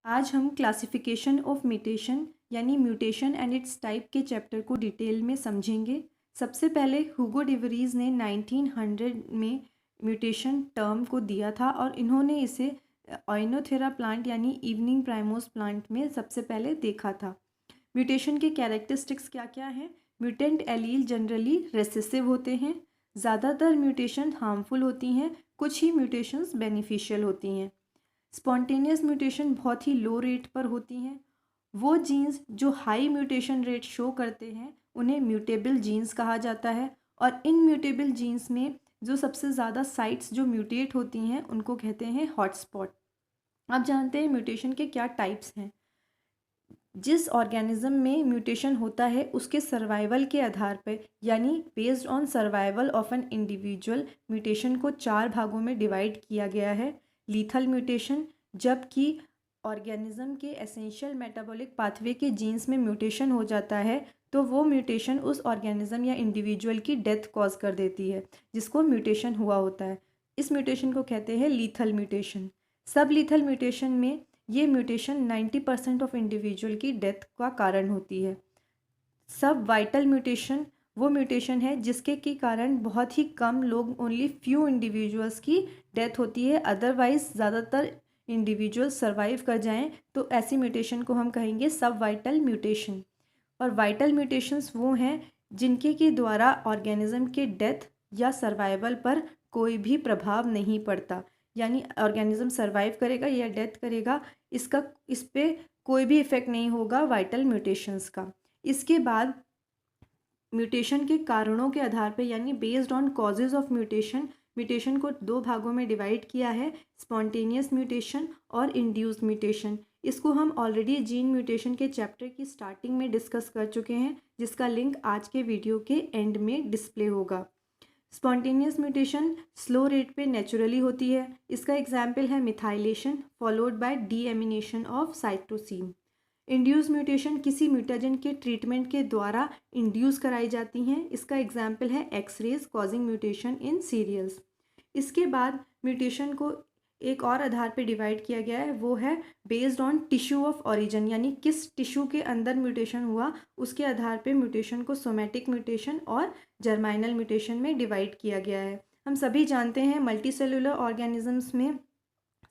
आज हम classification of mutation यानी म्यूटेशन एंड इट्स टाइप के चैप्टर को डिटेल में समझेंगे। सबसे पहले हुगो डिवरीज ने 1900 में म्यूटेशन टर्म को दिया था और इन्होंने इसे ओइनोथेरा प्लांट यानी इवनिंग प्राइमोस प्लांट में सबसे पहले देखा था। म्यूटेशन के कैरेक्टरिस्टिक्स क्या क्या हैं? म्यूटेंट एलील जनरली रेसेसिव होते हैं, ज़्यादातर म्यूटेशन हार्मफुल होती हैं, कुछ ही म्यूटेशंस बेनिफिशियल होती हैं। स्पॉन्टेनियस म्यूटेशन बहुत ही लो रेट पर होती हैं। वो जीन्स जो हाई म्यूटेशन रेट शो करते हैं उन्हें म्यूटेबल जीन्स कहा जाता है और इन म्यूटेबल जीन्स में जो सबसे ज़्यादा साइट्स जो म्यूटेट होती हैं उनको कहते हैं हॉटस्पॉट। अब जानते हैं म्यूटेशन के क्या टाइप्स हैं। जिस ऑर्गेनिज्म में म्यूटेशन होता है उसके सर्वाइवल के आधार पर यानी based on survival of an individual, mutation को 4 भागों में डिवाइड किया गया है। लीथल म्यूटेशन, जबकि ऑर्गेनिज्म के एसेंशियल मेटाबॉलिक पाथवे के जीन्स में म्यूटेशन हो जाता है तो वो म्यूटेशन उस ऑर्गेनिज्म या इंडिविजुअल की डेथ कॉज कर देती है जिसको म्यूटेशन हुआ होता है। इस म्यूटेशन को कहते हैं लीथल म्यूटेशन। सब लीथल म्यूटेशन में ये म्यूटेशन 90% ऑफ इंडिविजुअल की डेथ का कारण होती है। सब वाइटल म्यूटेशन वो म्यूटेशन है जिसके के कारण बहुत ही कम लोग, ओनली फ्यू इंडिविजुअल्स की डेथ होती है, अदरवाइज ज़्यादातर इंडिविजुअल सर्वाइव कर जाएं तो ऐसी म्यूटेशन को हम कहेंगे सब वाइटल म्यूटेशन। और वाइटल म्यूटेशंस वो हैं जिनके के द्वारा ऑर्गेनिज्म के डेथ या सर्वाइवल पर कोई भी प्रभाव नहीं पड़ता, यानी ऑर्गेनिज्म सर्वाइव करेगा या डेथ करेगा इस पे कोई भी इफेक्ट नहीं होगा वाइटल म्यूटेशंस का। इसके बाद म्यूटेशन के कारणों के आधार पर यानी based on causes of mutation, mutation को 2 भागों में डिवाइड किया है, स्पॉन्टेनियस म्यूटेशन और इंड्यूस्ड म्यूटेशन। इसको हम ऑलरेडी जीन म्यूटेशन के चैप्टर की स्टार्टिंग में डिस्कस कर चुके हैं जिसका लिंक आज के वीडियो के एंड में डिस्प्ले होगा। स्पॉन्टेनियस म्यूटेशन स्लो रेट पे नेचुरली होती है। इसका एग्जाम्पल है methylation followed by deamination of cytosine. Induce mutation किसी म्यूटाजन के ट्रीटमेंट के द्वारा इंड्यूस कराई जाती हैं। इसका एग्जाम्पल है X-rays causing mutation in cereals. इसके बाद म्यूटेशन को एक और आधार पे डिवाइड किया गया है, वो है based on tissue of origin, यानी किस टिश्यू के अंदर म्यूटेशन हुआ उसके आधार पे म्यूटेशन को सोमैटिक म्यूटेशन और जर्माइनल म्यूटेशन में डिवाइड किया गया है। हम सभी जानते हैं मल्टीसेलुलर ऑर्गेनिजम्स में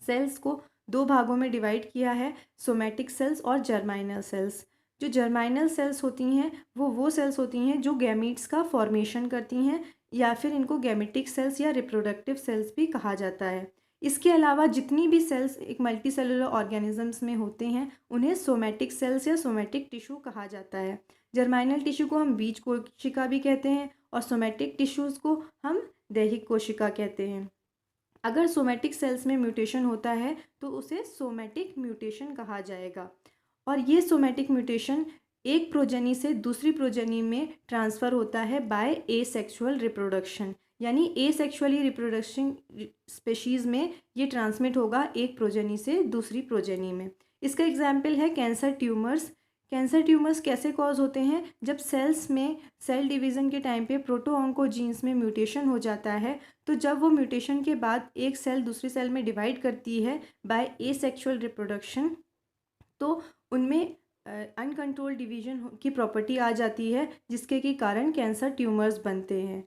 सेल्स को 2 भागों में डिवाइड किया है, सोमैटिक सेल्स और जर्माइनल सेल्स। जो जर्माइनल सेल्स होती हैं वो सेल्स होती हैं जो गैमीट्स का फॉर्मेशन करती हैं या फिर इनको गैमेटिक सेल्स या रिप्रोडक्टिव सेल्स भी कहा जाता है। इसके अलावा जितनी भी सेल्स एक मल्टी सेलुलर ऑर्गेनिजम्स में होते हैं उन्हें सोमैटिक सेल्स या सोमैटिक टिश्यू कहा जाता है। जर्माइनल टिश्यू को हम बीज कोशिका भी कहते हैं और सोमैटिक टिश्यूज़ को हम दैहिक कोशिका कहते हैं। अगर सोमैटिक सेल्स में म्यूटेशन होता है तो उसे सोमैटिक म्यूटेशन कहा जाएगा और ये सोमैटिक म्यूटेशन एक प्रोजनी से दूसरी प्रोजनी में ट्रांसफ़र होता है बाय एसेक्सुअल रिप्रोडक्शन, यानी एसेक्सुअली रिप्रोडक्शन स्पेशीज़ में ये ट्रांसमिट होगा एक प्रोजनी से दूसरी प्रोजनी में। इसका एग्जाम्पल है कैंसर ट्यूमर्स। कैंसर ट्यूमर्स कैसे कॉज होते हैं? जब सेल्स में सेल डिवीज़न के टाइम पे प्रोटोऑन्कोजीन्स में म्यूटेशन हो जाता है तो जब वो म्यूटेशन के बाद एक सेल दूसरी सेल में डिवाइड करती है बाय एसेक्सुअल रिप्रोडक्शन तो उनमें अनकंट्रोल डिवीजन की प्रॉपर्टी आ जाती है जिसके के कारण कैंसर ट्यूमर्स बनते हैं।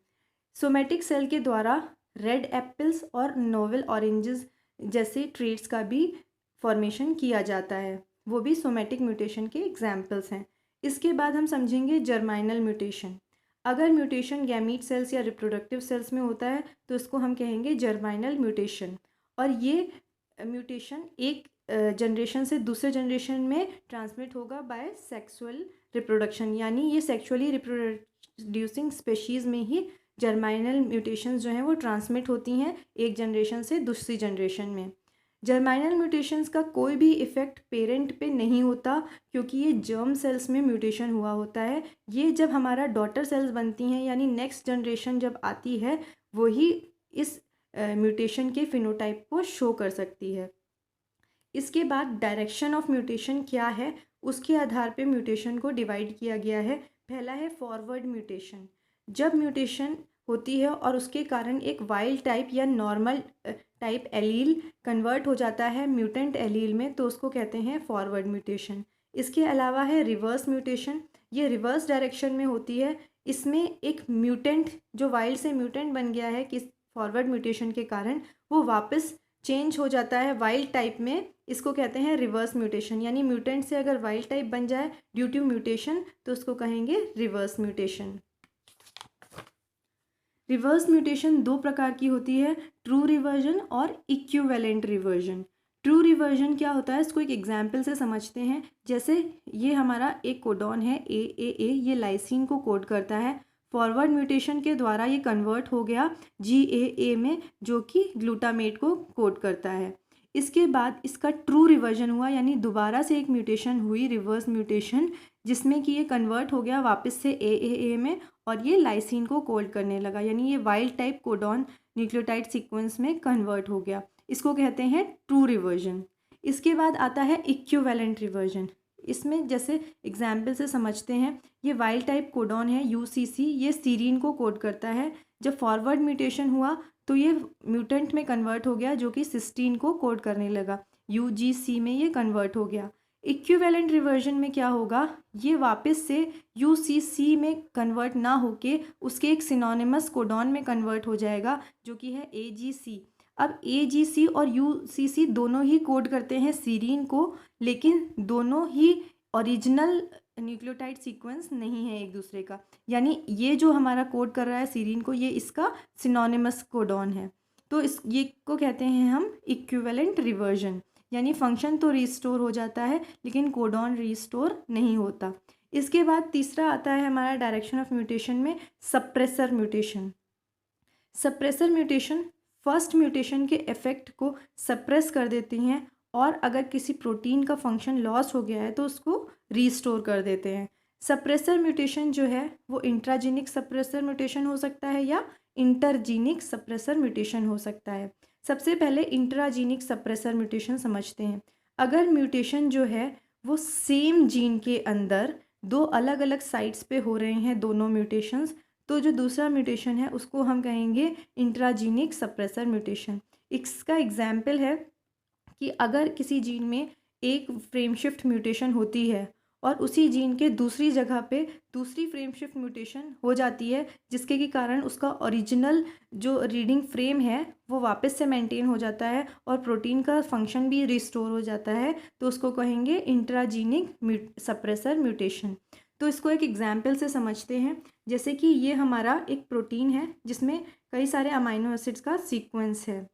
सोमैटिक सेल के द्वारा रेड एप्पल्स और नोवेल ऑरेंजेस जैसे ट्रेट्स का भी फॉर्मेशन किया जाता है, वो भी सोमैटिक म्यूटेशन के एग्जाम्पल्स हैं। इसके बाद हम समझेंगे जर्माइनल म्यूटेशन। अगर म्यूटेशन गैमीट सेल्स या रिप्रोडक्टिव सेल्स में होता है तो इसको हम कहेंगे जर्माइनल म्यूटेशन और ये म्यूटेशन एक जनरेशन से दूसरे जनरेशन में ट्रांसमिट होगा बाय सेक्सुअल रिप्रोडक्शन, यानी ये सेक्सुअली रिप्रोड्यूसिंग स्पेशीज़ में ही जर्माइनल म्यूटेशंस जो हैं वो ट्रांसमिट होती हैं एक जनरेशन से दूसरी जनरेशन में। जर्माइनल म्यूटेशंस का कोई भी इफ़ेक्ट पेरेंट पे नहीं होता क्योंकि ये जर्म सेल्स में म्यूटेशन हुआ होता है। ये जब हमारा डॉटर सेल्स बनती हैं यानी नेक्स्ट जनरेशन जब आती है वही इस म्यूटेशन के फिनोटाइप को शो कर सकती है। इसके बाद डायरेक्शन ऑफ म्यूटेशन क्या है उसके आधार पे म्यूटेशन को डिवाइड किया गया है। पहला है फॉरवर्ड म्यूटेशन। जब म्यूटेशन होती है और उसके कारण एक वाइल्ड टाइप या नॉर्मल टाइप एलील कन्वर्ट हो जाता है म्यूटेंट एलील में, तो उसको कहते हैं फॉरवर्ड म्यूटेशन। इसके अलावा है रिवर्स म्यूटेशन। ये रिवर्स डायरेक्शन में होती है। इसमें एक म्यूटेंट जो वाइल्ड से म्यूटेंट बन गया है किस फॉरवर्ड म्यूटेशन के कारण, वो वापस चेंज हो जाता है वाइल्ड टाइप में। इसको कहते हैं रिवर्स म्यूटेशन। यानी म्यूटेंट से अगर वाइल्ड टाइप बन जाए ड्यू टू म्यूटेशन तो उसको कहेंगे रिवर्स म्यूटेशन। रिवर्स म्यूटेशन दो प्रकार की होती है, ट्रू रिवर्जन और इक्विवेलेंट रिवर्जन। ट्रू रिवर्जन क्या होता है, इसको एक एग्जाम्पल से समझते हैं। जैसे ये हमारा एक कोडॉन है ए, ये लाइसिन को कोड करता है। फॉरवर्ड म्यूटेशन के द्वारा ये कन्वर्ट हो गया GAA में, जो कि ग्लूटामेट को कोड करता है। इसके बाद इसका ट्रू रिवर्जन हुआ, यानी दोबारा से एक म्यूटेशन हुई, रिवर्स म्यूटेशन, जिसमें कि ये कन्वर्ट हो गया वापस से AAA में और ये लाइसिन को कोड करने लगा, यानी ये wild type codon nucleotide sequence में कन्वर्ट हो गया। इसको कहते हैं ट्रू रिवर्जन। इसके बाद आता है इक्विवेलेंट रिवर्जन। इसमें जैसे एग्जाम्पल से समझते हैं, ये वाइल्ड टाइप कोडॉन है UCC, ये सीरीन को कोड करता है। जब फॉरवर्ड म्यूटेशन हुआ तो ये म्यूटेंट में कन्वर्ट हो गया जो कि सिस्टीन को कोड करने लगा, UGC में ये कन्वर्ट हो गया। इक्विवेलेंट रिवर्जन में क्या होगा, ये वापस से UCC में कन्वर्ट ना होके उसके एक सिनोनिमस कोडॉन में कन्वर्ट हो जाएगा जो कि है AGC। अब AGC और UCC दोनों ही कोड करते हैं सीरीन को, लेकिन दोनों ही ओरिजिनल न्यूक्लियोटाइड सीक्वेंस नहीं है एक दूसरे का। यानी ये जो हमारा कोड कर रहा है सीरीन को, ये इसका सिनोनिमस कोडॉन है। तो इस ये को कहते हैं हम इक्विवेलेंट रिवर्जन। यानी फंक्शन तो रिस्टोर हो जाता है लेकिन कोडॉन रिस्टोर नहीं होता। इसके बाद तीसरा आता है हमारा डायरेक्शन ऑफ म्यूटेशन में suppressor mutation. Suppressor mutation first mutation के इफेक्ट को सप्रेस कर देती हैं और अगर किसी प्रोटीन का फंक्शन लॉस हो गया है तो उसको रीस्टोर कर देते हैं। सप्रेसर म्यूटेशन जो है वो इंट्राजीनिक सप्रेसर म्यूटेशन हो सकता है या इंटरजीनिक सप्रेसर म्यूटेशन हो सकता है। सबसे पहले इंट्राजीनिक सप्रेसर म्यूटेशन समझते हैं। अगर म्यूटेशन जो है वो सेम जीन के अंदर दो अलग अलग साइट्स पे हो रहे हैं दोनों म्यूटेशंस, तो जो दूसरा म्यूटेशन है उसको हम कहेंगे इंट्राजीनिक सप्रेसर म्यूटेशन। इसका एग्जाम्पल है कि अगर किसी जीन में एक फ्रेम शिफ्ट म्यूटेशन होती है और उसी जीन के दूसरी जगह पे दूसरी फ्रेम शिफ्ट म्यूटेशन हो जाती है, जिसके के कारण उसका ओरिजिनल जो रीडिंग फ्रेम है वो वापस से मेंटेन हो जाता है और प्रोटीन का फंक्शन भी रिस्टोर हो जाता है, तो उसको कहेंगे इंट्राजीनिक सप्रेसर म्यूटेशन। तो इसको एक एग्जाम्पल से समझते हैं। जैसे कि ये हमारा एक प्रोटीन है जिसमें कई सारे अमाइनो एसिड्स का सीक्वेंस है।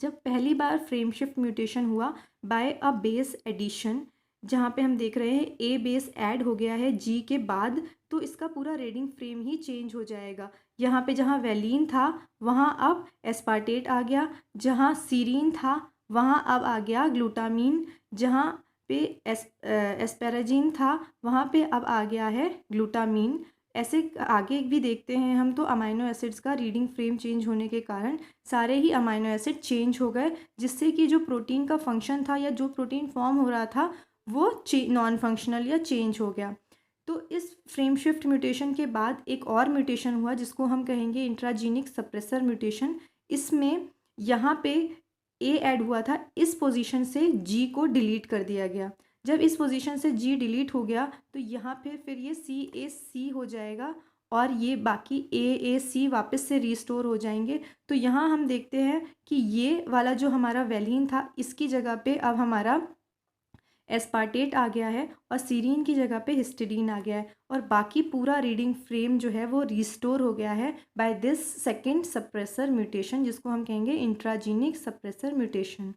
जब पहली बार फ्रेम शिफ्ट म्यूटेशन हुआ बाय अ बेस एडिशन, जहाँ पे हम देख रहे हैं A बेस ऐड हो गया है G के बाद, तो इसका पूरा रीडिंग फ्रेम ही चेंज हो जाएगा। यहाँ पे जहाँ वैलीन था वहाँ अब एस्पार्टेट आ गया, जहाँ सीरीन था वहाँ अब आ गया ग्लूटामीन, जहाँ पे एस्पेराजीन था वहाँ पे अब आ गया है ग्लूटामीन। ऐसे आगे भी देखते हैं हम, तो अमाइनो एसिड्स का रीडिंग फ्रेम चेंज होने के कारण सारे ही अमाइनो एसिड चेंज हो गए, जिससे कि जो प्रोटीन का फंक्शन था या जो प्रोटीन फॉर्म हो रहा था वो नॉन फंक्शनल या चेंज हो गया। तो इस फ्रेम शिफ्ट म्यूटेशन के बाद एक और म्यूटेशन हुआ जिसको हम कहेंगे इंट्राजीनिक सप्रेसर म्यूटेशन। इसमें यहाँ पे A ऐड हुआ था, इस पोजीशन से G को डिलीट कर दिया गया। जब इस पोजीशन से G डिलीट हो गया तो यहाँ पे फिर ये CAC हो जाएगा और ये बाकी AAC वापस से रिस्टोर हो जाएंगे। तो यहाँ हम देखते हैं कि ये वाला जो हमारा वैलीन था इसकी जगह पे अब हमारा एस्पार्टेट आ गया है और सीरीन की जगह पे हिस्टिडीन आ गया है और बाकी पूरा रीडिंग फ्रेम जो है वो रिस्टोर हो गया है by this second suppressor mutation, जिसको हम कहेंगे इंट्राजीनिक सप्रेसर म्यूटेशन।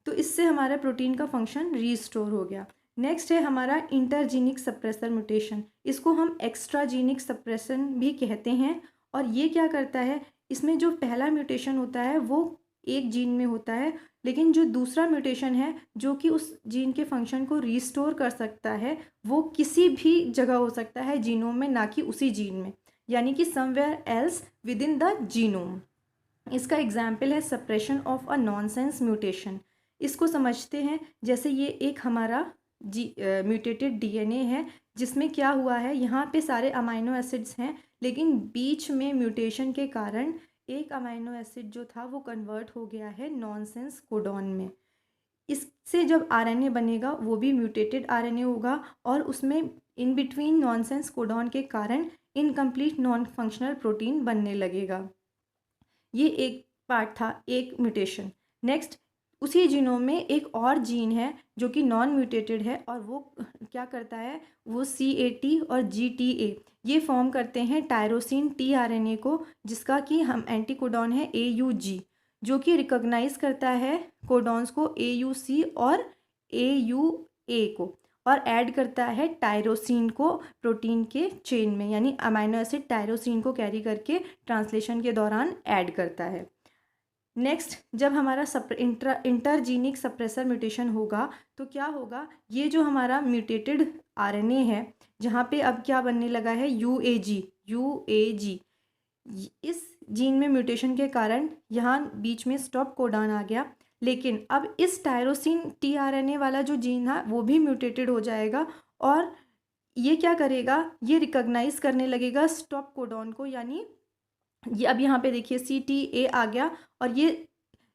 तो इससे हमारा प्रोटीन का फंक्शन रिस्टोर हो गया। नेक्स्ट है हमारा इंटरजीनिक सप्रेसर म्यूटेशन। इसको हम एक्स्ट्राजीनिक सप्रेशन भी कहते हैं और ये क्या करता है, इसमें जो पहला म्यूटेशन होता है वो एक जीन में होता है, लेकिन जो दूसरा म्यूटेशन है जो कि उस जीन के फंक्शन को रिस्टोर कर सकता है वो किसी भी जगह हो सकता है जीनोम में, ना कि उसी जीन में, यानी कि somewhere else with in the genome. इसका एग्जाम्पल है suppression of a nonsense mutation. इसको समझते हैं। जैसे ये एक हमारा म्यूटेटेड DNA है जिसमें क्या हुआ है, यहाँ पे सारे अमाइनो एसिड्स हैं, लेकिन बीच में म्यूटेशन के कारण एक अमाइनो एसिड जो था वो कन्वर्ट हो गया है नॉनसेंस कोडॉन में। इससे जब आरएनए बनेगा वो भी म्यूटेटेड आरएनए होगा, और उसमें इन बिटवीन नॉनसेंस कोडॉन के कारण इनकम्प्लीट नॉन फंक्शनल प्रोटीन बनने लगेगा। ये एक पार्ट था, एक म्यूटेशन। नेक्स्ट, उसी जीनोम में एक और जीन है जो कि नॉन म्यूटेटेड है, और वो क्या करता है, वो CAT और GTA ये फॉर्म करते हैं टायरोसिन tRNA को, जिसका कि हम एंटीकोडॉन है AUG, जो कि रिकॉग्नाइज करता है कोडॉन्स को AUC और AUA को, और ऐड करता है टायरोसिन को प्रोटीन के चेन में, यानी अमाइनो एसिड टायरोसिन को कैरी करके ट्रांसलेशन के दौरान ऐड करता है। नेक्स्ट, जब हमारा इंटरजीनिक सप्रेसर म्यूटेशन होगा तो क्या होगा, ये जो हमारा म्यूटेटेड आरएनए है, जहाँ पे अब क्या बनने लगा है, UAG, इस जीन में म्यूटेशन के कारण यहाँ बीच में स्टॉप कोडॉन आ गया, लेकिन अब इस टायरोसिन tRNA वाला जो जीन था वो भी म्यूटेटेड हो जाएगा, और ये क्या करेगा, ये रिकॉग्नाइज करने लगेगा स्टॉप कोडॉन को, यानी ये अब यहाँ पे देखिए CTA आ गया, और ये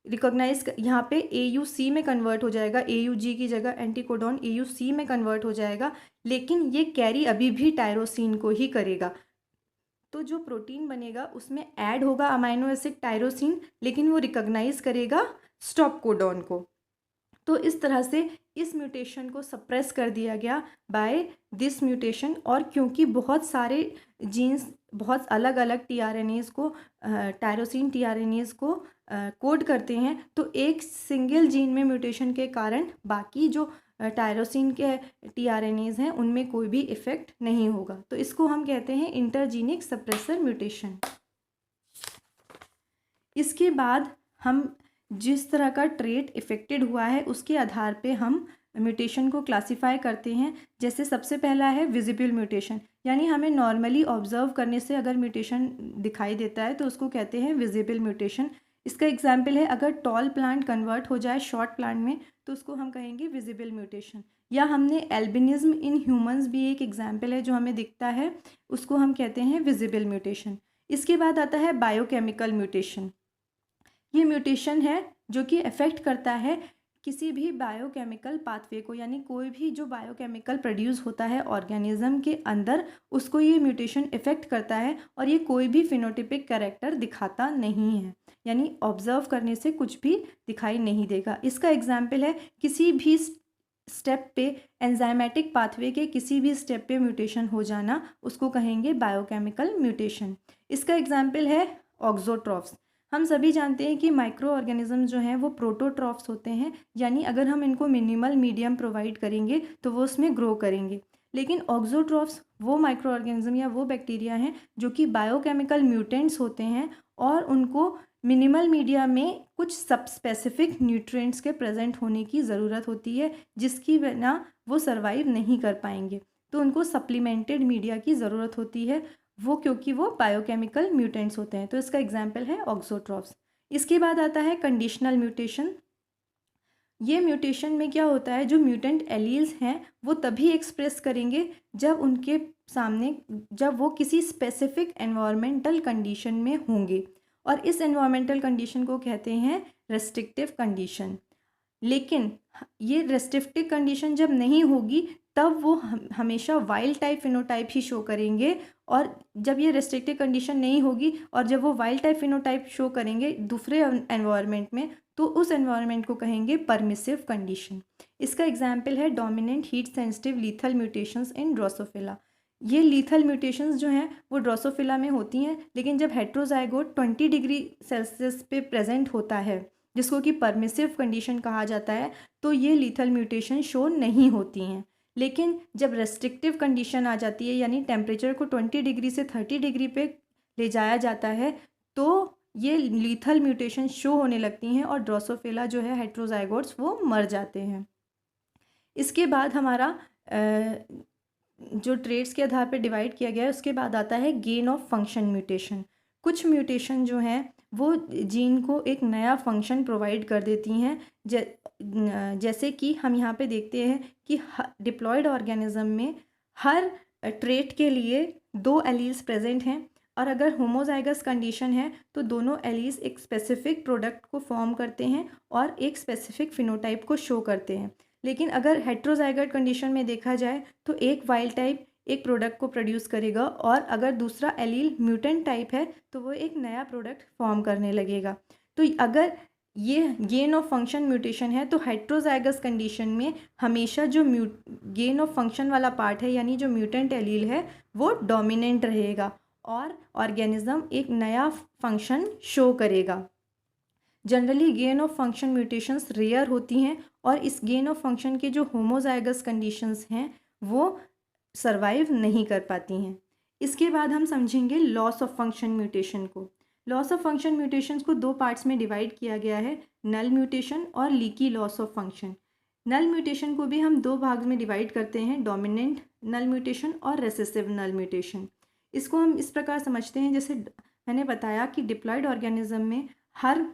रिकॉग्नाइज यहाँ पे AUC में कन्वर्ट हो जाएगा, AUG की जगह एंटीकोडॉन AUC में कन्वर्ट हो जाएगा, लेकिन ये कैरी अभी भी टायरोसिन को ही करेगा। तो जो प्रोटीन बनेगा उसमें ऐड होगा अमाइनो एसिड टायरोसिन, लेकिन वो रिकॉग्नाइज करेगा स्टॉप कोडॉन को। तो इस तरह से इस म्यूटेशन को सप्रेस कर दिया गया बाय दिस म्यूटेशन, और क्योंकि बहुत सारे जीन्स बहुत अलग अलग tRNAs को टायरोसिन tRNAs को कोड करते हैं, तो एक सिंगल जीन में म्यूटेशन के कारण बाकी जो टायरोसिन के tRNAs हैं उनमें कोई भी इफ़ेक्ट नहीं होगा। तो इसको हम कहते हैं इंटरजीनिक सप्रेसर म्यूटेशन। इसके बाद हम जिस तरह का ट्रेट इफ़ेक्टेड हुआ है उसके आधार पे हम म्यूटेशन को क्लासिफाई करते हैं। जैसे सबसे पहला है विजिबल म्यूटेशन, यानी हमें नॉर्मली ऑब्जर्व करने से अगर म्यूटेशन दिखाई देता है तो उसको कहते हैं विजिबल म्यूटेशन। इसका एग्जाम्पल है, अगर टॉल प्लांट कन्वर्ट हो जाए शॉर्ट प्लांट में तो उसको हम कहेंगे विजिबल म्यूटेशन। या हमने एल्बिनिज्म इन ह्यूमंस भी एक एग्जाम्पल है जो हमें दिखता है, उसको हम कहते हैं विजिबल म्यूटेशन। इसके बाद आता है बायोकेमिकल म्यूटेशन। ये म्यूटेशन है जो कि अफेक्ट करता है किसी भी बायोकेमिकल पाथवे को, यानी कोई भी जो बायोकेमिकल प्रोड्यूस होता है ऑर्गेनिज्म के अंदर उसको ये म्यूटेशन इफेक्ट करता है, और ये कोई भी फिनोटिपिक कैरेक्टर दिखाता नहीं है, यानी ऑब्जर्व करने से कुछ भी दिखाई नहीं देगा। इसका एग्जाम्पल है किसी भी स्टेप पे एंजाइमेटिक पाथवे के किसी भी स्टेप पे म्यूटेशन हो जाना, उसको कहेंगे बायोकेमिकल म्यूटेशन। इसका एग्जाम्पल है ऑक्सोट्रॉफ्स। हम सभी जानते हैं कि माइक्रो ऑर्गेनिज्म जो हैं वो प्रोटोट्रॉफ्स होते हैं, यानी अगर हम इनको मिनिमल मीडियम प्रोवाइड करेंगे तो वो उसमें ग्रो करेंगे। लेकिन ऑक्सोट्रॉफ्स वो माइक्रो ऑर्गेनिज्म या वो बैक्टीरिया हैं जो कि बायोकेमिकल म्यूटेंट्स होते हैं, और उनको मिनिमल मीडिया में कुछ सब स्पेसिफिक न्यूट्रिएंट्स के प्रेजेंट होने की ज़रूरत होती है, जिसकी बिना वो सर्वाइव नहीं कर पाएंगे। तो उनको सप्लीमेंटेड मीडिया की ज़रूरत होती है, वो क्योंकि वो बायोकेमिकल म्यूटेंट्स होते हैं। तो इसका एग्जाम्पल है ऑक्सोट्रॉफ्स। इसके बाद आता है कंडीशनल म्यूटेशन। ये म्यूटेशन में क्या होता है, जो म्यूटेंट एलील्स हैं वो तभी एक्सप्रेस करेंगे जब उनके सामने जब वो किसी स्पेसिफिक एनवायरमेंटल कंडीशन में होंगे, और इस एनवायरमेंटल कंडीशन को कहते हैं रेस्ट्रिक्टिव कंडीशन। लेकिन ये रेस्ट्रिक्टिव कंडीशन जब नहीं होगी तब वो हमेशा वाइल्ड टाइप फिनोटाइप ही शो करेंगे, और जब ये रेस्ट्रिक्टिव कंडीशन नहीं होगी और जब वो वाइल्ड टाइप फिनोटाइप शो करेंगे दूसरे एनवायरनमेंट में, तो उस एनवायरनमेंट को कहेंगे परमिसिव कंडीशन। इसका एग्जाम्पल है dominant heat sensitive lethal mutations इन ड्रोसोफिला। ये लीथल म्यूटेशंस जो हैं वो ड्रोसोफिला में होती हैं, लेकिन जब हेट्रोजाइगोट 20 डिग्री सेल्सियस पे प्रेजेंट होता है, जिसको कि परमिसिव कंडीशन कहा जाता है, तो ये लीथल म्यूटेशन शो नहीं होती हैं। लेकिन जब रेस्ट्रिक्टिव कंडीशन आ जाती है, यानी टेम्परेचर को 20 डिग्री से 30 डिग्री पे ले जाया जाता है, तो ये लीथल म्यूटेशन शो होने लगती हैं और ड्रोसोफिला जो है हेट्रोजाइगोट्स वो मर जाते हैं। इसके बाद हमारा जो ट्रेट्स के आधार पर डिवाइड किया गया है, उसके बाद आता है गेन ऑफ फंक्शन म्यूटेशन। कुछ म्यूटेशन जो हैं वो जीन को एक नया फंक्शन प्रोवाइड कर देती हैं, जैसे कि हम यहाँ पे देखते हैं कि डिप्लॉयड ऑर्गेनिज्म में हर ट्रेट के लिए 2 एलील्स प्रेजेंट हैं, और अगर होमोजाइगस कंडीशन है तो दोनों एलील्स एक स्पेसिफिक प्रोडक्ट को फॉर्म करते हैं और एक स्पेसिफिक फिनोटाइप को शो करते हैं। लेकिन अगर हेट्रोजाइगस कंडीशन में देखा जाए तो एक वाइल्ड टाइप एक प्रोडक्ट को प्रोड्यूस करेगा, और अगर दूसरा एलील म्यूटेंट टाइप है तो वो एक नया प्रोडक्ट फॉर्म करने लगेगा। तो अगर ये गेन ऑफ फंक्शन म्यूटेशन है तो हेट्रोजाइगस कंडीशन में हमेशा जो गेन ऑफ फंक्शन वाला पार्ट है यानी जो म्यूटेंट एलील है वो डोमिनेंट रहेगा और ऑर्गेनिज्म एक नया फंक्शन शो करेगा। Generally gain of function mutations rare होती हैं, और इस गेन ऑफ फंक्शन के जो होमोजाइगस कंडीशंस हैं वो सरवाइव नहीं कर पाती हैं। इसके बाद हम समझेंगे लॉस ऑफ फंक्शन म्यूटेशन को। लॉस ऑफ फंक्शन म्यूटेशंस को 2 पार्ट्स में डिवाइड किया गया है, नल म्यूटेशन और leaky loss of function. Null mutation को भी हम 2 भाग में डिवाइड करते हैं, डोमिनेंट नल म्यूटेशन और रेसेसिव नल म्यूटेशन। इसको हम इस प्रकार समझते हैं, जैसे मैंने बताया कि डिप्लॉयड ऑर्गेनिज्म में हर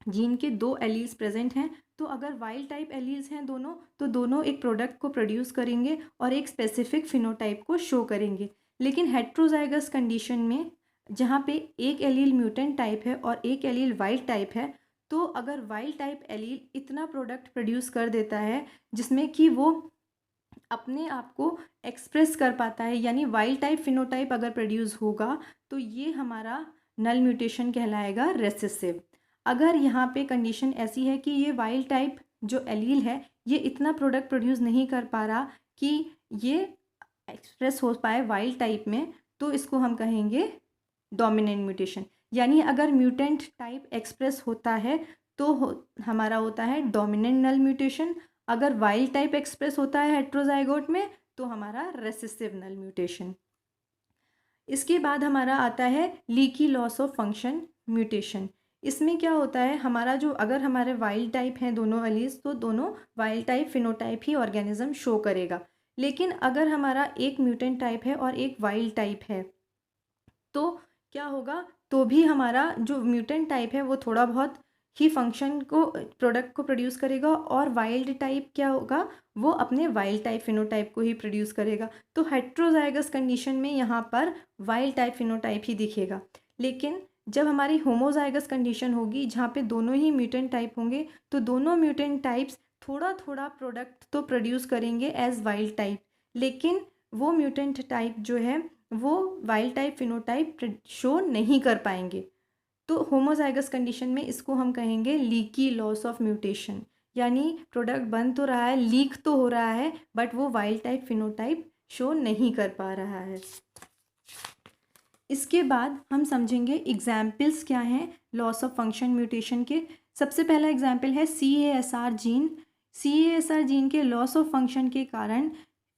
जीन के 2 एलील्स प्रेजेंट हैं, तो अगर वाइल्ड टाइप एलील्स हैं दोनों तो दोनों एक प्रोडक्ट को प्रोड्यूस करेंगे और एक स्पेसिफिक फिनोटाइप को शो करेंगे। लेकिन हेट्रोजाइगस कंडीशन में जहाँ पे एक एलील म्यूटेंट टाइप है और एक एलील वाइल्ड टाइप है, तो अगर वाइल्ड टाइप एलील इतना प्रोडक्ट प्रोड्यूस कर देता है जिसमें कि वो अपने आप को एक्सप्रेस कर पाता है, यानी वाइल्ड टाइप फिनोटाइप अगर प्रोड्यूस होगा तो ये हमारा नल म्यूटेशन कहलाएगा रेसेसिव। अगर यहाँ पे कंडीशन ऐसी है कि ये वाइल्ड टाइप जो एलील है ये इतना प्रोडक्ट प्रोड्यूस नहीं कर पा रहा कि ये एक्सप्रेस हो पाए वाइल्ड टाइप में, तो इसको हम कहेंगे डोमिनेंट म्यूटेशन। यानी अगर म्यूटेंट टाइप एक्सप्रेस होता है तो हमारा होता है डोमिनेंट नल म्यूटेशन। अगर वाइल्ड टाइप एक्सप्रेस होता है हेट्रोजाइगोट में तो हमारा रेसेसिव नल म्यूटेशन। इसके बाद हमारा आता है leaky loss of function mutation. इसमें क्या होता है, हमारा जो अगर हमारे वाइल्ड टाइप हैं दोनों एलील्स तो दोनों वाइल्ड टाइप फिनोटाइप ही ऑर्गेनिज्म शो करेगा। लेकिन अगर हमारा एक म्यूटेंट टाइप है और एक वाइल्ड टाइप है तो क्या होगा, तो भी हमारा जो म्यूटेंट टाइप है वो थोड़ा बहुत ही फंक्शन को प्रोडक्ट को प्रोड्यूस करेगा, और वाइल्ड टाइप क्या होगा वो अपने वाइल्ड टाइप फिनोटाइप को ही प्रोड्यूस करेगा। तो हेट्रोजाइगस कंडीशन में यहाँ पर वाइल्ड टाइप फिनोटाइप ही दिखेगा। लेकिन जब हमारी होमोजाइगस कंडीशन होगी जहाँ पे दोनों ही म्यूटेंट टाइप होंगे तो दोनों म्यूटेंट टाइप्स थोड़ा थोड़ा प्रोडक्ट तो प्रोड्यूस करेंगे एज वाइल्ड टाइप, लेकिन वो म्यूटेंट टाइप जो है वो वाइल्ड टाइप फिनोटाइप शो नहीं कर पाएंगे। तो होमोजाइगस कंडीशन में इसको हम कहेंगे लीकी लॉस ऑफ म्यूटेशन, यानी प्रोडक्ट बन तो रहा है, लीक तो हो रहा है, बट वो वाइल्ड टाइप फिनोटाइप शो नहीं कर पा रहा है। इसके बाद हम समझेंगे एग्जाम्पल्स क्या हैं लॉस ऑफ फंक्शन म्यूटेशन के। सबसे पहला एग्जाम्पल है CASR जीन। CASR जीन के लॉस ऑफ फंक्शन के कारण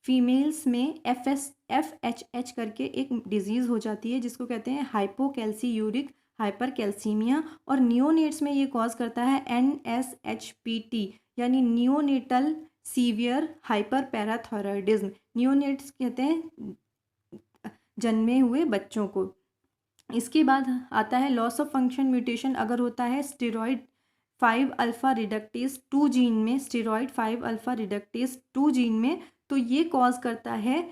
फीमेल्स में FSH करके एक डिजीज़ हो जाती है जिसको कहते हैं हाइपोकैल्सियूरिक हाइपरकैल्सीमिया, और नियोनेट्स में ये कॉज करता है NSHPT यानी neonatal severe hyper parathyroidism. Neonates कहते हैं जन्मे हुए बच्चों को। इसके बाद आता है लॉस ऑफ फंक्शन म्यूटेशन अगर होता है स्टेरॉइड 5 अल्फा रिडक्टेज 2 जीन में, स्टेरॉइड 5 अल्फा रिडक्टेज 2 जीन में, तो ये कॉज करता है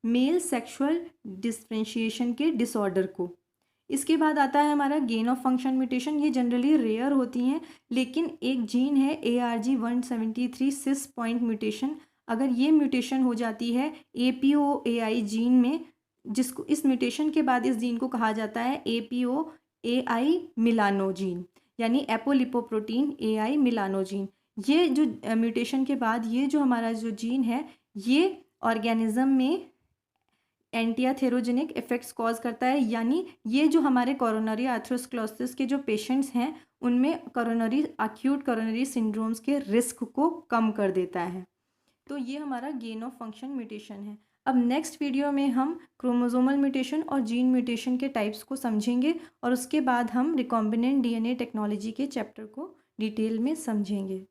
मेल सेक्सुअल डिफरेंशिएशन के डिसऑर्डर को। इसके बाद आता है हमारा गेन ऑफ फंक्शन म्यूटेशन। ये जनरली रेयर होती हैं, लेकिन एक जीन है ARG173 सिस पॉइंट म्यूटेशन। अगर ये म्यूटेशन हो जाती है APOAI जीन में, जिसको इस म्यूटेशन के बाद इस जीन को कहा जाता है APOAI मिलानोजीन, यानी एपोलिपोप्रोटीन AI मिलानोजीन। ये जो म्यूटेशन के बाद ये जो हमारा जो जीन है ये ऑर्गेनिज्म में एंटीथेरोजेनिक इफेक्ट्स कॉज करता है, यानी ये जो हमारे कोरोनरी आर्थरोस्क्लेरोसिस के जो पेशेंट्स हैं उनमें एक्यूट कोरोनरी सिंड्रोम्स के रिस्क को कम कर देता है। तो ये हमारा गेन ऑफ फंक्शन म्यूटेशन है। अब नेक्स्ट वीडियो में हम क्रोमोसोमल म्यूटेशन और जीन म्यूटेशन के टाइप्स को समझेंगे, और उसके बाद हम रिकॉम्बिनेंट DNA टेक्नोलॉजी के चैप्टर को डिटेल में समझेंगे।